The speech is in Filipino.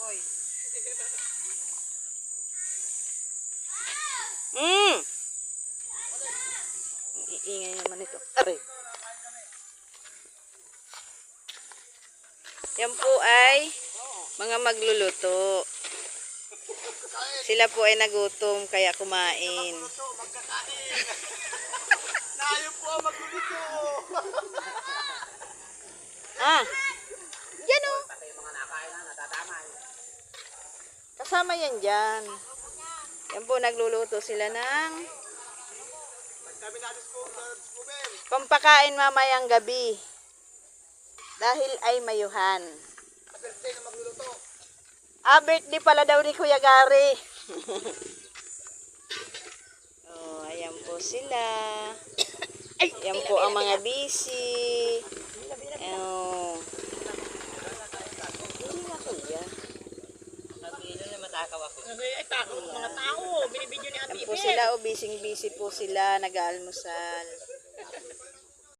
Mm. Ang iingay naman ito. Aray. Yan po ay mga magluluto. Sila po ay nagutom kaya kumain. Nayo po ang magluluto. Ah. Yan o. Kasama yan dyan. Yan po nagluluto sila ng Kami natin po, pampakain mamayang gabi. Dahil ay mayuhan. birthday na magluluto. Birthday pala daw ni Kuya Gary. Oh, ayan po sila. Ayan po ang mga busy. Oh. Hindi na kuya. Ay, takot mga tao. Binibidyo ni Ate Ayan po sila, busy po sila, nag-aalmusal.